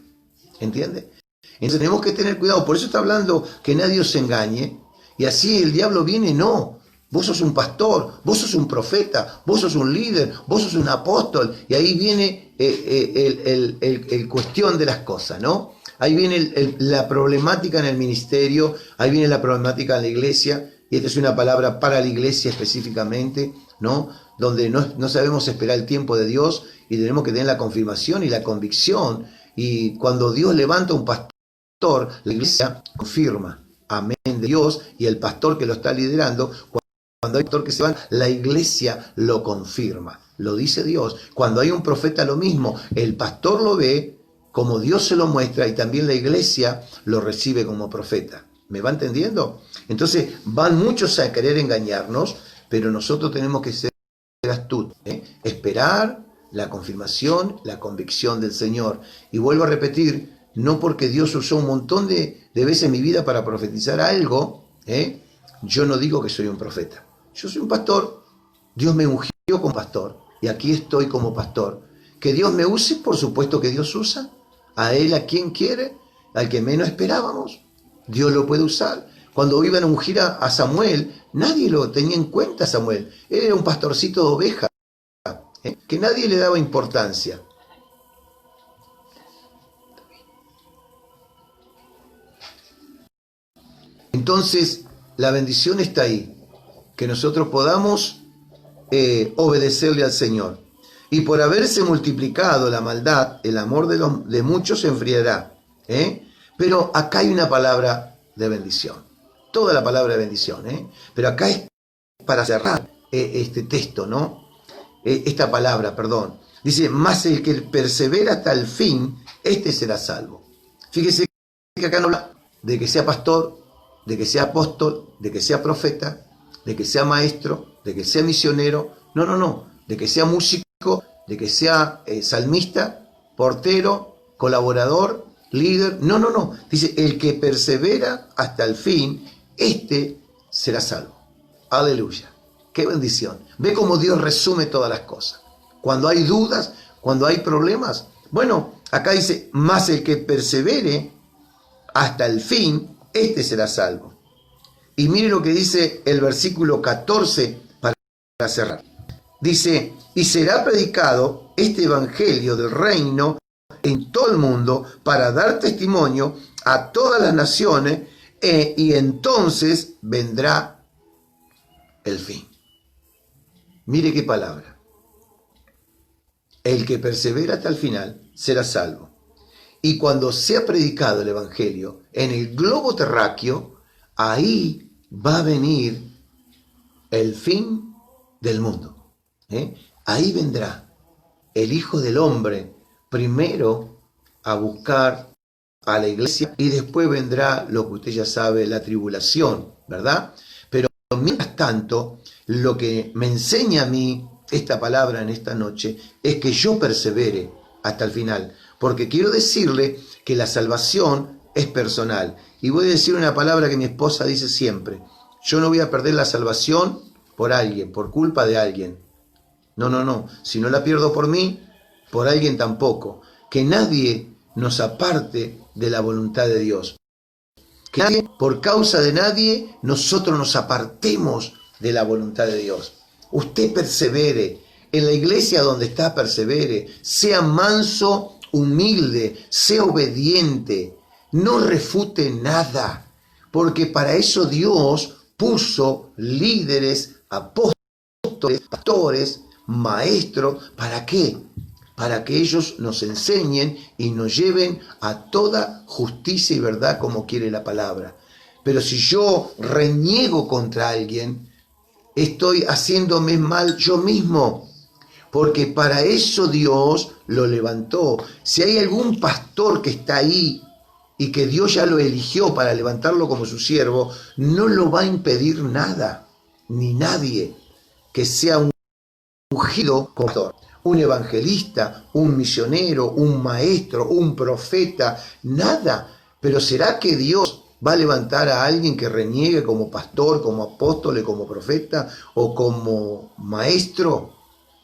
¿Entiende? Entonces tenemos que tener cuidado. Por eso está hablando que nadie os engañe. Y así el diablo viene, no. Vos sos un pastor, vos sos un profeta, vos sos un líder, vos sos un apóstol. Y ahí viene el cuestión de las cosas, ¿no? Ahí viene la problemática en el ministerio, ahí viene la problemática en la iglesia. Y esta es una palabra para la iglesia específicamente, ¿no? Donde no sabemos esperar el tiempo de Dios y tenemos que tener la confirmación y la convicción. Y cuando Dios levanta un pastor, la iglesia confirma, amén, de Dios, y el pastor que lo está liderando, cuando hay pastor que se va, la iglesia lo confirma, lo dice Dios. Cuando hay un profeta, lo mismo, el pastor lo ve como Dios se lo muestra y también la iglesia lo recibe como profeta. ¿Me va entendiendo? Entonces van muchos a querer engañarnos, pero nosotros tenemos que ser astutos, esperar la confirmación, la convicción del Señor. Y vuelvo a repetir, no porque Dios usó un montón de veces en mi vida para profetizar algo, yo no digo que soy un profeta. Yo soy un pastor, Dios me ungió como pastor, y aquí estoy como pastor. Que Dios me use, por supuesto que Dios usa, a Él a quien quiere, al que menos esperábamos, Dios lo puede usar. Cuando iban a ungir a Samuel, nadie lo tenía en cuenta a Samuel. Él era un pastorcito de ovejas, que nadie le daba importancia. Entonces, la bendición está ahí, que nosotros podamos obedecerle al Señor. Y por haberse multiplicado la maldad, el amor de muchos se enfriará. Pero acá hay una palabra de bendición. Toda la palabra de bendición. Pero acá es para cerrar este texto, ¿no? Esta palabra, perdón. Dice, mas el que persevera hasta el fin, este será salvo. Fíjese que acá no habla de que sea pastor, de que sea apóstol, de que sea profeta, de que sea maestro, de que sea misionero. No, no, no. De que sea músico, de que sea salmista, portero, colaborador, líder. No, no, no. Dice, el que persevera hasta el fin, este será salvo. Aleluya. Qué bendición. Ve cómo Dios resume todas las cosas. Cuando hay dudas, cuando hay problemas. Bueno, acá dice, más el que persevere hasta el fin, este será salvo. Y mire lo que dice el versículo 14 para cerrar. Dice, y será predicado este evangelio del reino en todo el mundo para dar testimonio a todas las naciones y entonces vendrá el fin. Mire qué palabra. El que persevera hasta el final será salvo. Y cuando sea predicado el evangelio en el globo terráqueo, ahí va a venir el fin del mundo. Ahí vendrá el Hijo del Hombre primero a buscar a la iglesia y después vendrá lo que usted ya sabe, la tribulación, ¿verdad? Pero mientras tanto, lo que me enseña a mí esta palabra en esta noche es que yo persevere hasta el final, porque quiero decirle que la salvación es personal. Y voy a decir una palabra que mi esposa dice siempre: yo no voy a perder la salvación por alguien, por culpa de alguien. No, no, no. Si no la pierdo por mí, por alguien tampoco. Que nadie nos aparte de la voluntad de Dios. Que nadie, por causa de nadie, nosotros nos apartemos de la voluntad de Dios. Usted persevere. En la iglesia donde está, persevere. Sea manso, humilde, sea obediente. No refute nada. Porque para eso Dios puso líderes, apóstoles, pastores, maestros. ¿Para qué? Para que ellos nos enseñen y nos lleven a toda justicia y verdad como quiere la palabra. Pero si yo reniego contra alguien, estoy haciéndome mal yo mismo, porque para eso Dios lo levantó. Si hay algún pastor que está ahí y que Dios ya lo eligió para levantarlo como su siervo, no lo va a impedir nada, ni nadie, que sea un ungido como pastor, un evangelista, un misionero, un maestro, un profeta, nada. Pero ¿será que Dios va a levantar a alguien que reniegue como pastor, como apóstol, como profeta o como maestro?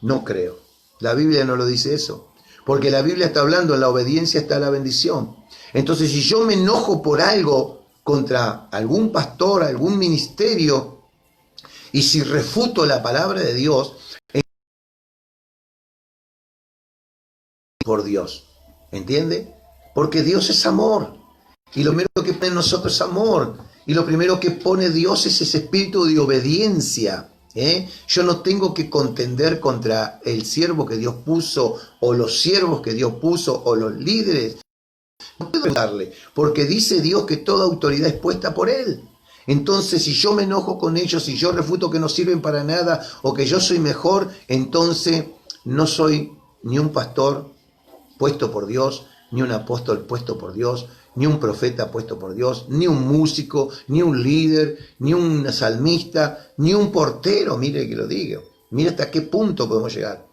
No creo. La Biblia no lo dice eso. Porque la Biblia está hablando, en la obediencia está la bendición. Entonces, si yo me enojo por algo contra algún pastor, algún ministerio, y si refuto la palabra de Dios, por Dios, ¿entiende? Porque Dios es amor, y lo primero que pone en nosotros es amor, y lo primero que pone Dios es ese espíritu de obediencia. Yo no tengo que contender contra el siervo que Dios puso, o los siervos que Dios puso, o los líderes. No puedo darle, porque dice Dios que toda autoridad es puesta por Él. Entonces, si yo me enojo con ellos, si yo refuto que no sirven para nada, o que yo soy mejor, entonces no soy ni un pastor puesto por Dios, ni un apóstol puesto por Dios, ni un profeta puesto por Dios, ni un músico, ni un líder, ni un salmista, ni un portero, mire que lo digo. Mire hasta qué punto podemos llegar,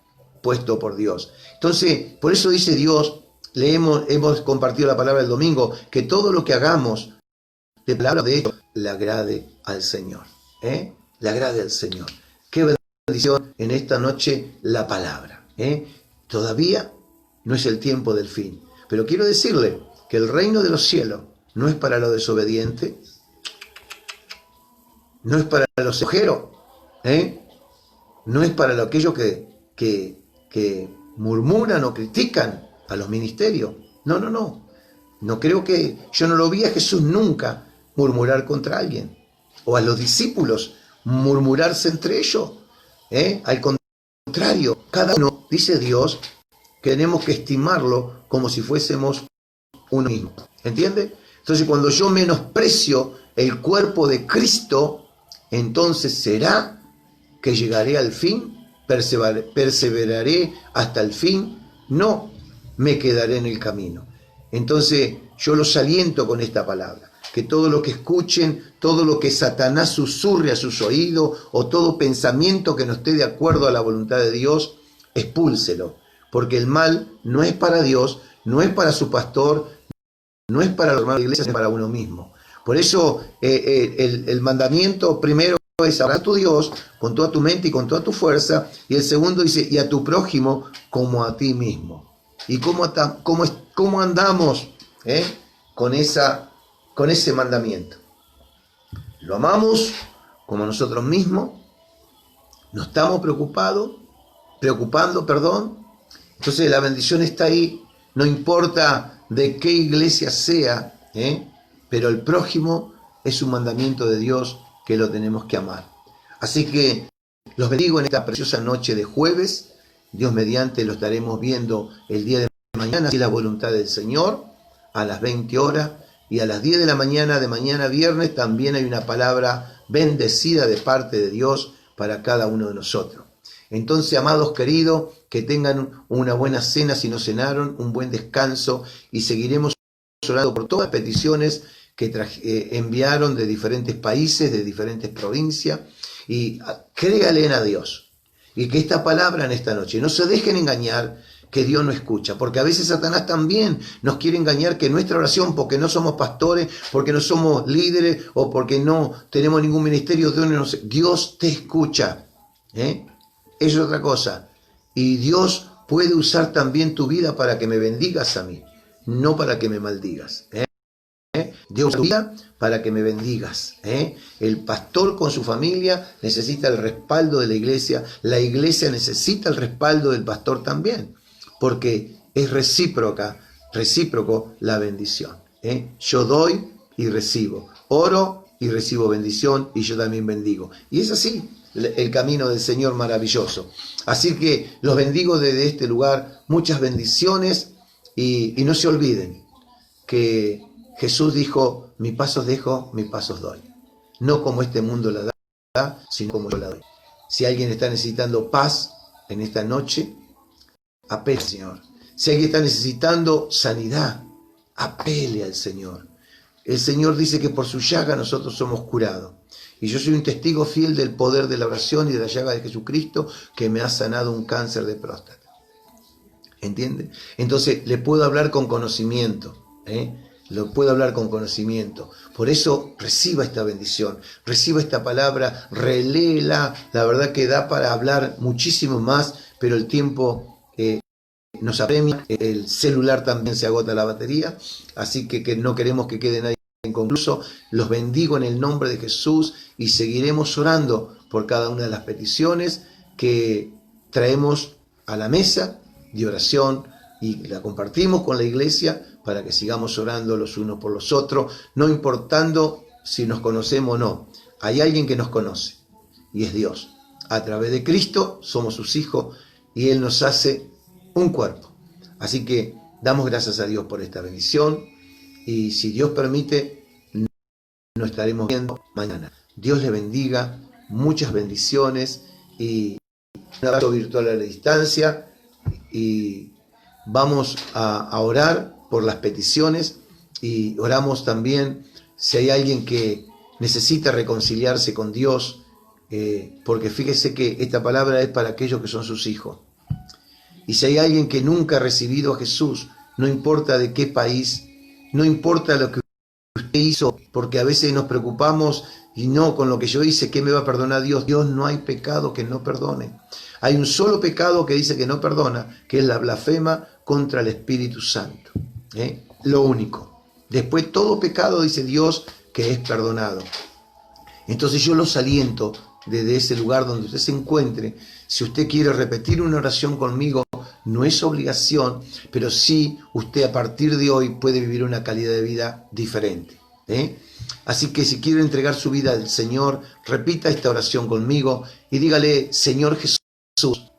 puesto por Dios. Entonces, por eso dice Dios, hemos compartido la palabra el domingo, que todo lo que hagamos de palabra de hecho le agrade al Señor. Le agrade al Señor. Qué bendición en esta noche la palabra. Todavía no es el tiempo del fin. Pero quiero decirle que el reino de los cielos no es para los desobedientes, no es para los ojeros, no es para aquellos que murmuran o critican a los ministerios. No, no, no. Yo no lo vi a Jesús nunca murmurar contra alguien, o a los discípulos murmurarse entre ellos. Al contrario, cada uno, dice Dios, que tenemos que estimarlo como si fuésemos uno mismo. ¿Entiende? Entonces, cuando yo menosprecio el cuerpo de Cristo, entonces será que llegaré al fin, perseveraré hasta el fin, no me quedaré en el camino. Entonces, yo los aliento con esta palabra. que todo lo que escuchen, todo lo que Satanás susurre a sus oídos o todo pensamiento que no esté de acuerdo a la voluntad de Dios, expúlselo, porque el mal no es para Dios, no es para su pastor, no es para los hermanos de la iglesia, es para uno mismo. Por eso el mandamiento primero es amar a tu Dios con toda tu mente y con toda tu fuerza, y el segundo dice, y a tu prójimo como a ti mismo. ¿Y cómo andamos con ese mandamiento? Lo amamos como a nosotros mismos, no estamos preocupando, entonces la bendición está ahí, no importa de qué iglesia sea, pero el prójimo es un mandamiento de Dios que lo tenemos que amar. Así que los bendigo en esta preciosa noche de jueves. Dios mediante lo estaremos viendo el día de mañana, si es la voluntad del Señor, a las 20 horas, y a las 10 de la mañana viernes, también hay una palabra bendecida de parte de Dios para cada uno de nosotros. Entonces, amados queridos, que tengan una buena cena si no cenaron, un buen descanso, y seguiremos orando por todas las peticiones que enviaron de diferentes países, de diferentes provincias, y créale a Dios. Y que esta palabra en esta noche, no se dejen engañar que Dios no escucha, porque a veces Satanás también nos quiere engañar que nuestra oración, porque no somos pastores, porque no somos líderes o porque no tenemos ningún ministerio, Dios te escucha. Eso es otra cosa. Y Dios puede usar también tu vida para que me bendigas a mí, no para que me maldigas. Dios usa para que me bendigas. El pastor con su familia necesita el respaldo de la iglesia necesita el respaldo del pastor también, porque es recíproco la bendición. Yo doy y recibo, oro y recibo bendición, y yo también bendigo. Y es así el camino del Señor maravilloso. Así que los bendigo desde este lugar, muchas bendiciones, y no se olviden que Jesús dijo, mis pasos dejo, mis pasos doy. No como este mundo la da, sino como yo la doy. Si alguien está necesitando paz en esta noche, apele al Señor. Si alguien está necesitando sanidad, apele al Señor. El Señor dice que por su llaga nosotros somos curados. Y yo soy un testigo fiel del poder de la oración y de la llaga de Jesucristo, que me ha sanado un cáncer de próstata. ¿Entiende? Entonces le puedo hablar con conocimiento. Lo puedo hablar con conocimiento. Por eso reciba esta bendición, reciba esta palabra, reléela. La verdad que da para hablar muchísimo más, pero el tiempo nos apremia. El celular también se agota la batería, así que no queremos que quede nadie inconcluso. Los bendigo en el nombre de Jesús y seguiremos orando por cada una de las peticiones que traemos a la mesa de oración y la compartimos con la iglesia para que sigamos orando los unos por los otros, no importando si nos conocemos o no. Hay alguien que nos conoce y es Dios. A través de Cristo somos sus hijos y Él nos hace un cuerpo. Así que damos gracias a Dios por esta bendición y si Dios permite, nos estaremos viendo mañana. Dios le bendiga, muchas bendiciones y un abrazo virtual a la distancia, y vamos a orar por las peticiones y oramos también si hay alguien que necesita reconciliarse con Dios, porque fíjese que esta palabra es para aquellos que son sus hijos. Y si hay alguien que nunca ha recibido a Jesús, no importa de qué país, no importa lo que usted hizo, porque a veces nos preocupamos y no, con lo que yo hice, ¿qué me va a perdonar Dios? Dios, no hay pecado que no perdone. Hay un solo pecado que dice que no perdona, que es la blasfema contra el Espíritu Santo. Lo único. Después todo pecado, dice Dios, que es perdonado. Entonces yo los aliento desde ese lugar donde usted se encuentre. Si usted quiere repetir una oración conmigo, no es obligación, pero sí usted a partir de hoy puede vivir una calidad de vida diferente. Así que si quiere entregar su vida al Señor, repita esta oración conmigo y dígale: Señor Jesús,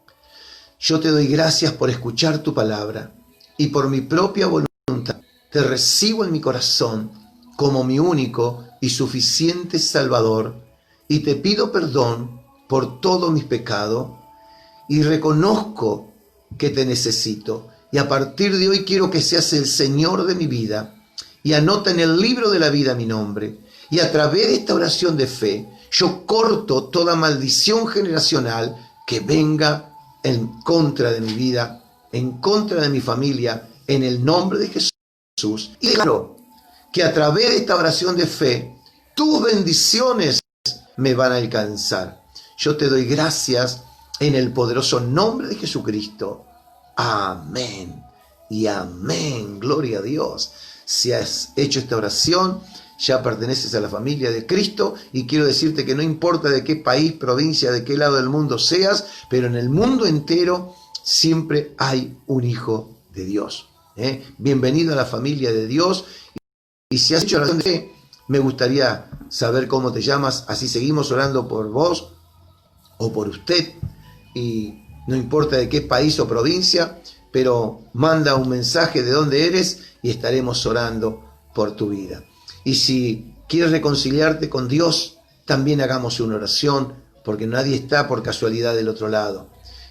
yo te doy gracias por escuchar tu palabra y por mi propia voluntad te recibo en mi corazón como mi único y suficiente Salvador, y te pido perdón por todos mis pecados y reconozco que te necesito, y a partir de hoy quiero que seas el Señor de mi vida y anota en el libro de la vida mi nombre. Y a través de esta oración de fe, yo corto toda maldición generacional que venga en contra de mi vida, en contra de mi familia, en el nombre de Jesús. Y declaro que a través de esta oración de fe, tus bendiciones me van a alcanzar. Yo te doy gracias en el poderoso nombre de Jesucristo. Amén y amén. Gloria a Dios. Si has hecho esta oración, ya perteneces a la familia de Cristo, y quiero decirte que no importa de qué país, provincia, de qué lado del mundo seas, pero en el mundo entero siempre hay un hijo de Dios. Bienvenido a la familia de Dios. Y si has hecho oración de fe, me gustaría saber cómo te llamas, así seguimos orando por vos o por usted, y no importa de qué país o provincia, pero manda un mensaje de dónde eres y estaremos orando por tu vida. Y si quieres reconciliarte con Dios, también hagamos una oración, porque nadie está por casualidad del otro lado.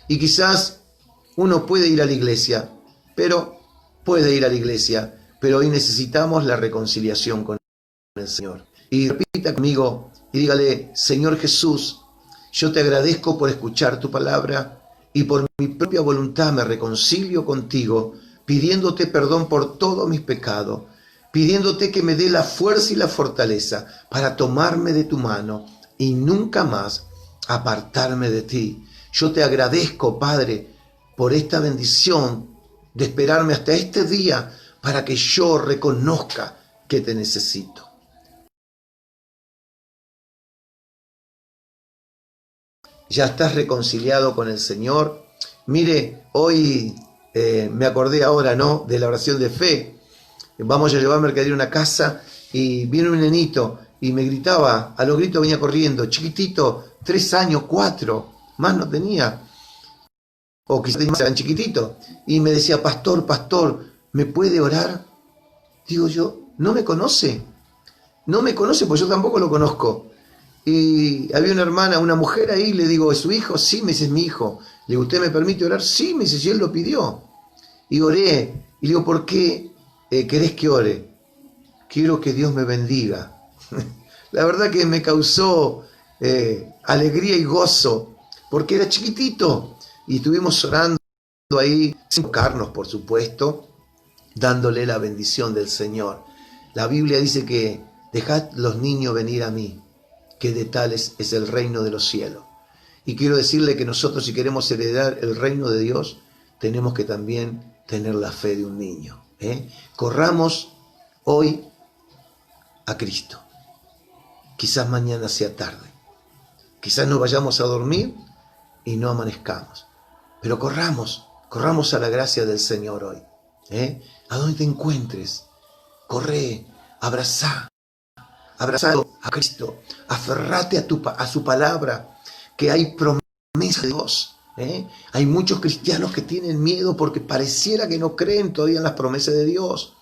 Y quizás uno puede ir a la iglesia, pero hoy necesitamos la reconciliación con el Señor. Y repita conmigo y dígale: Señor Jesús, yo te agradezco por escuchar tu palabra, y por mi propia voluntad me reconcilio contigo, pidiéndote perdón por todos mis pecados, pidiéndote que me dé la fuerza y la fortaleza para tomarme de tu mano y nunca más apartarme de ti. Yo te agradezco, Padre, por esta bendición de esperarme hasta este día para que yo reconozca que te necesito. Ya estás reconciliado con el Señor. Mire, hoy me acordé ahora, ¿no?, de la oración de fe. Vamos a llevar mercadería a una casa y viene un nenito y me gritaba, a los gritos venía corriendo, chiquitito, 3 años, 4, más no tenía, o quizás eran chiquitito, y me decía: pastor, ¿me puede orar? Digo yo, no me conoce pues yo tampoco lo conozco. Y había una hermana, una mujer ahí, le digo: ¿es su hijo? Sí, me dice: es mi hijo. Le digo: ¿usted me permite orar? Sí, me dice: si él lo pidió. Y oré, y le digo: ¿por qué querés que ore? Quiero que Dios me bendiga. La verdad que me causó alegría y gozo, porque era chiquitito, y estuvimos orando ahí, sin tocarnos, por supuesto, dándole la bendición del Señor. La Biblia dice que dejad los niños venir a mí, que de tales es el reino de los cielos. Y quiero decirle que nosotros, si queremos heredar el reino de Dios, tenemos que también tener la fe de un niño. Corramos hoy a Cristo. Quizás mañana sea tarde. Quizás nos vayamos a dormir y no amanezcamos. Pero corramos a la gracia del Señor hoy. A donde te encuentres, corre, abrazado a Cristo, aferrate a su palabra, que hay promesa de Dios. Hay muchos cristianos que tienen miedo porque pareciera que no creen todavía en las promesas de Dios.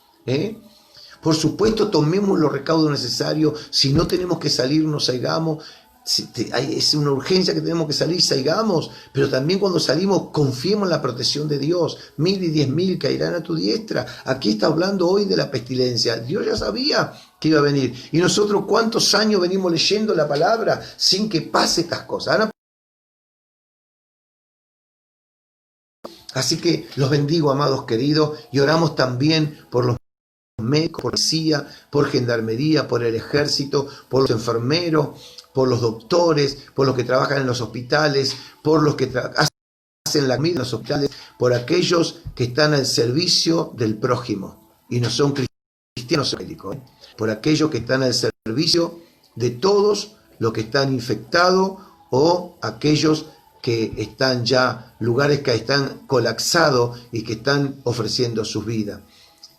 Por supuesto, tomemos los recaudos necesarios. Si no tenemos que salir, no salgamos. Es una urgencia que tenemos que salir, salgamos. Pero también cuando salimos, confiemos en la protección de Dios. 1000 y 10.000 caerán a tu diestra. Aquí está hablando hoy de la pestilencia. Dios ya sabía que iba a venir. Y nosotros, ¿cuántos años venimos leyendo la palabra sin que pase estas cosas? Así que los bendigo, amados queridos, y oramos también por los médicos, por la policía, por gendarmería, por el ejército, por los enfermeros, por los doctores, por los que trabajan en los hospitales, por los que hacen la comida en los hospitales, por aquellos que están al servicio del prójimo y no son cristianos médicos, por aquellos que están al servicio de todos los que están infectados o aquellos que están ya, lugares que están colapsados y que están ofreciendo sus vidas.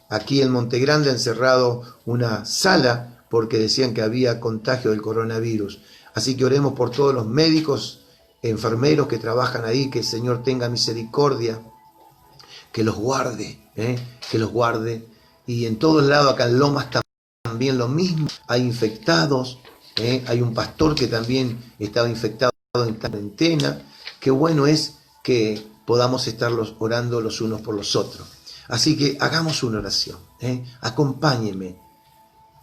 Aquí en Monte Grande han cerrado una sala porque decían que había contagio del coronavirus. Así que oremos por todos los médicos, enfermeros que trabajan ahí, que el Señor tenga misericordia, que los guarde, que los guarde. Y en todos lados, acá en Lomas también lo mismo, hay infectados, hay un pastor que también estaba infectado en cuarentena. Qué bueno es que podamos estar orando los unos por los otros. Así que hagamos una oración. Acompáñenme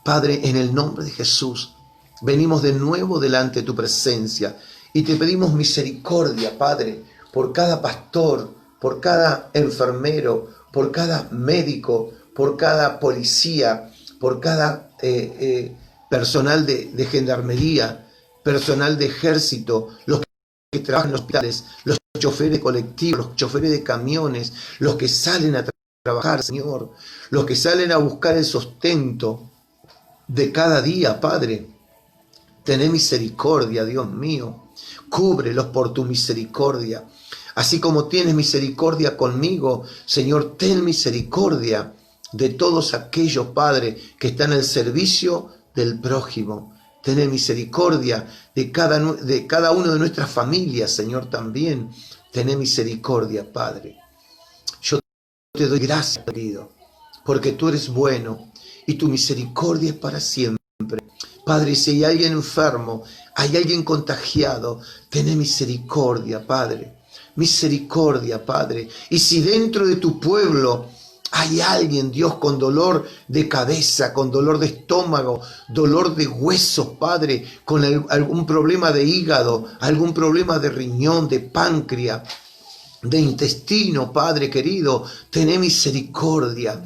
Padre, en el nombre de Jesús, venimos de nuevo delante de tu presencia y te pedimos misericordia, Padre, por cada pastor, por cada enfermero, por cada médico, por cada policía, por cada personal de gendarmería, personal de ejército, los que trabajan en hospitales, los choferes colectivos, los choferes de camiones, los que salen a trabajar, Señor, los que salen a buscar el sustento de cada día, Padre. Tené misericordia, Dios mío. Cúbrelos por tu misericordia. Así como tienes misericordia conmigo, Señor, ten misericordia de todos aquellos, Padre, que están al servicio del prójimo. Ten misericordia de cada uno de nuestras familias, Señor, también. Ten misericordia, Padre. Yo te doy gracias, querido, porque tú eres bueno y tu misericordia es para siempre. Padre, si hay alguien enfermo, hay alguien contagiado, ten misericordia, Padre. Misericordia, Padre. Y si dentro de tu pueblo hay alguien, Dios, con dolor de cabeza, con dolor de estómago, dolor de huesos, Padre, con algún problema de hígado, algún problema de riñón, de páncreas, de intestino, Padre querido, ten misericordia.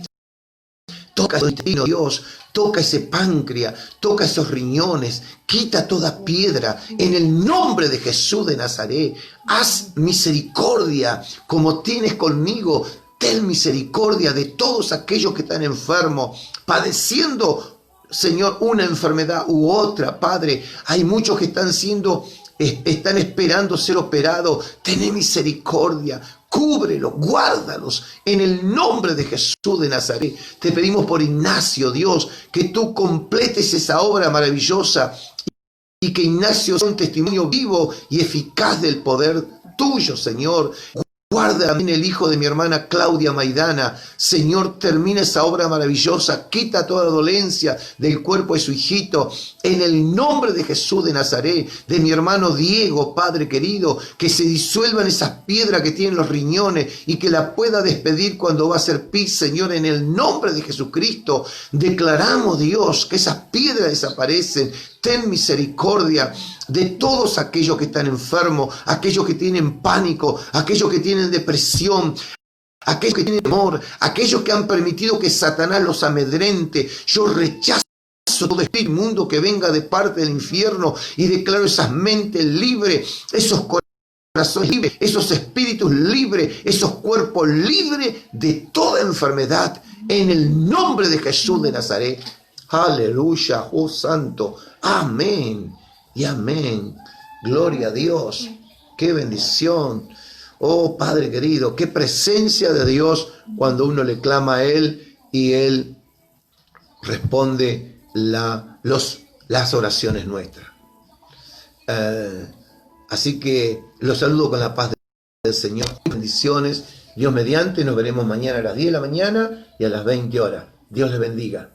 Toca ese intestino, Dios, toca ese páncreas, toca esos riñones, quita toda piedra en el nombre de Jesús de Nazaret. Haz misericordia como tienes conmigo. Ten misericordia de todos aquellos que están enfermos, padeciendo, Señor, una enfermedad u otra, Padre. Hay muchos que están esperando ser operados. Ten misericordia. Cúbrelos, guárdalos en el nombre de Jesús de Nazaret. Te pedimos por Ignacio, Dios, que tú completes esa obra maravillosa y que Ignacio sea un testimonio vivo y eficaz del poder tuyo, Señor. Guarda también el hijo de mi hermana Claudia Maidana. Señor, termina esa obra maravillosa. Quita toda dolencia del cuerpo de su hijito. En el nombre de Jesús de Nazaret, de mi hermano Diego, Padre querido, que se disuelvan esas piedras que tienen los riñones y que la pueda despedir cuando va a hacer pis, Señor, en el nombre de Jesucristo. Declaramos, Dios, que esas piedras desaparecen. Ten misericordia de todos aquellos que están enfermos, aquellos que tienen pánico, aquellos que tienen depresión, aquellos que tienen temor, aquellos que han permitido que Satanás los amedrente. Yo rechazo todo espíritu inmundo que venga de parte del infierno y declaro esas mentes libres, esos corazones libres, esos espíritus libres, esos cuerpos libres de toda enfermedad, en el nombre de Jesús de Nazaret. Aleluya, oh santo. Amén y amén. Gloria a Dios. Qué bendición. Oh Padre querido, qué presencia de Dios cuando uno le clama a Él y Él responde las oraciones nuestras. Así que los saludo con la paz del Señor. Bendiciones. Dios mediante, nos veremos mañana a las 10 de la mañana y a las 20 horas. Dios les bendiga.